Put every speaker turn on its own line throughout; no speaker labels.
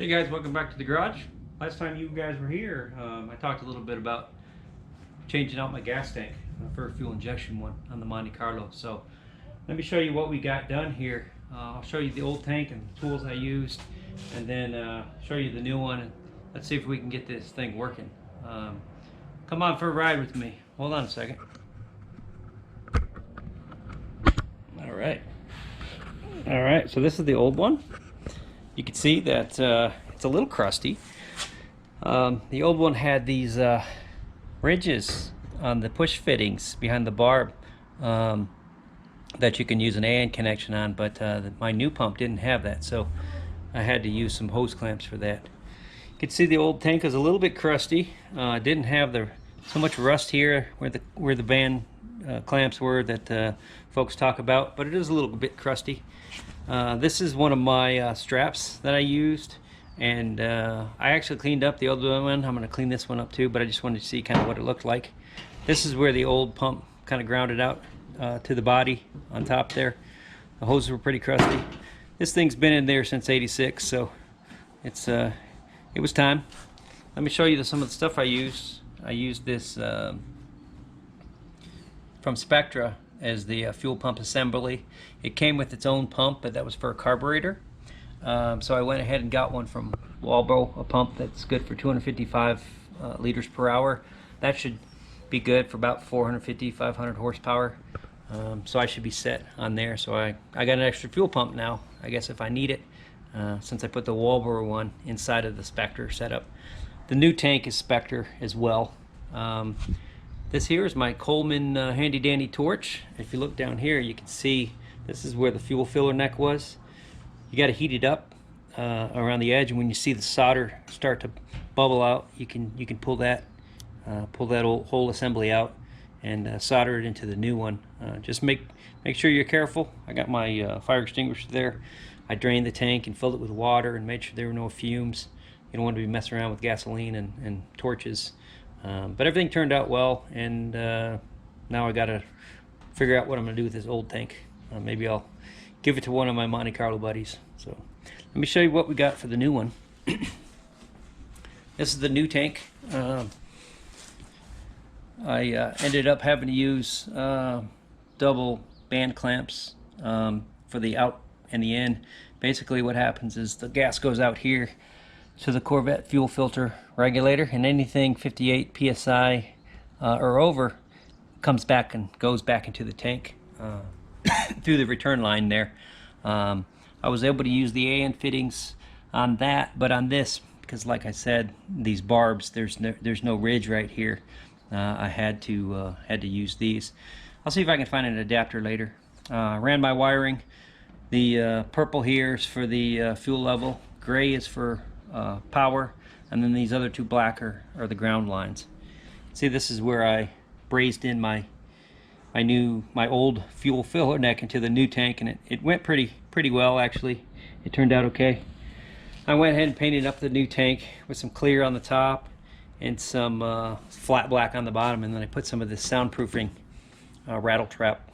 Hey guys, welcome back to the garage. Last time you guys were here, I talked a little bit about changing out my gas tank for a fuel injection one on the Monte Carlo. So let me show you what we got done here. I'll show you the old tank and the tools I used, and then show you the new one. And let's see if we can get this thing working. Come on for a ride with me. Hold on a second. All right. All right, so this is the old one. You can see that it's a little crusty. The old one had these ridges on the push fittings behind the barb that you can use an AN connection on, but my new pump didn't have that, so I had to use some hose clamps for that. You can see the old tank is a little bit crusty. Didn't have so much rust here where the band clamps were that folks talk about, but it is a little bit crusty. This is one of my straps that I used, and I actually cleaned up the old one. I'm going to clean this one up too, but I just wanted to see kind of what it looked like. This is where the old pump kind of grounded out to the body on top there. The hoses were pretty crusty. This thing's been in there since '86, so it was time. Let me show you some of the stuff I used. I used this from Spectra as the fuel pump assembly. It came with its own pump, but that was for a carburetor. So I went ahead and got one from Walbro, a pump that's good for 255 liters per hour. That should be good for about 450, 500 horsepower. So I should be set on there. So I got an extra fuel pump now, I guess, if I need it, since I put the Walbro one inside of the Spectre setup. The new tank is Spectre as well. This here is my Coleman handy dandy torch. If you look down here, you can see this is where the fuel filler neck was. You got to heat it up around the edge, and when you see the solder start to bubble out, you can pull that whole assembly out and solder it into the new one. Just make sure you're careful. I got my fire extinguisher there. I drained the tank and filled it with water and made sure there were no fumes. You don't want to be messing around with gasoline and torches. But everything turned out well, and now I gotta figure out what I'm gonna do with this old tank. Maybe I'll give it to one of my Monte Carlo buddies. So let me show you what we got for the new one. This is the new tank. I ended up having to use double band clamps for the out and the in. Basically what happens is the gas goes out here to the Corvette fuel filter regulator, and anything 58 psi or over comes back and goes back into the tank through the return line there. I was able to use the AN fittings on that, but on this, because like I said, these barbs, there's no ridge right here. I had to use these. I'll see if I can find an adapter later. Ran my wiring. The purple here is for the fuel level. Gray is for power, and then these other two black are the ground lines. See, this is where I brazed in my old fuel filler neck into the new tank, and it went pretty well, actually. It turned out okay. I went ahead and painted up the new tank with some clear on the top and some flat black on the bottom, and then I put some of this soundproofing rattle trap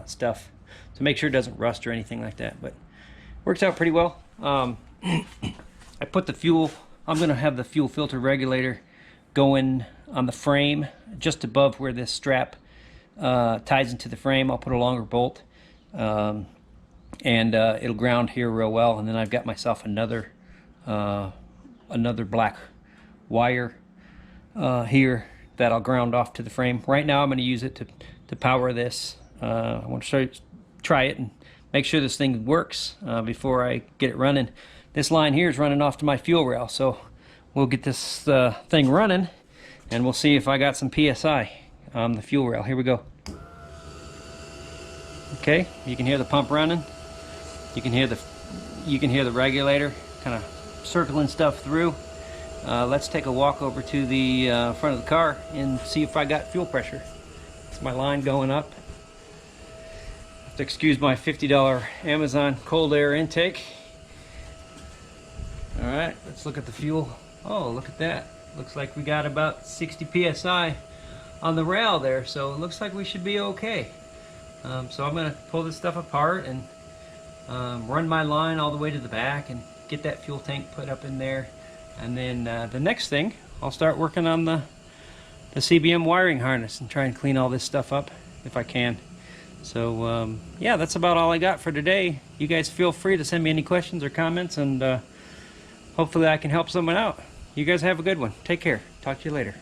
stuff to make sure it doesn't rust or anything like that, but works out pretty well. I put the fuel, I'm going to have the fuel filter regulator going on the frame just above where this strap ties into the frame. I'll put a longer bolt, and it'll ground here real well, and then I've got myself another black wire here that I'll ground off to the frame. Right now I'm going to use it to power this. I want to try it and make sure this thing works before I get it running. This line here is running off to my fuel rail, so we'll get this thing running, and we'll see if I got some PSI on the fuel rail. Here we go. Okay, you can hear the pump running. You can hear the regulator kind of circling stuff through. Let's take a walk over to the front of the car and see if I got fuel pressure. It's my line going up. Have to excuse my $50 Amazon cold air intake. All right, let's look at the fuel. Oh, look at that. Looks like we got about 60 psi on the rail there, so it looks like we should be okay. So I'm going to pull this stuff apart and run my line all the way to the back and get that fuel tank put up in there. And then the next thing, I'll start working on the CBM wiring harness and try and clean all this stuff up if I can. So yeah, that's about all I got for today. You guys feel free to send me any questions or comments, and hopefully I can help someone out. You guys have a good one. Take care. Talk to you later.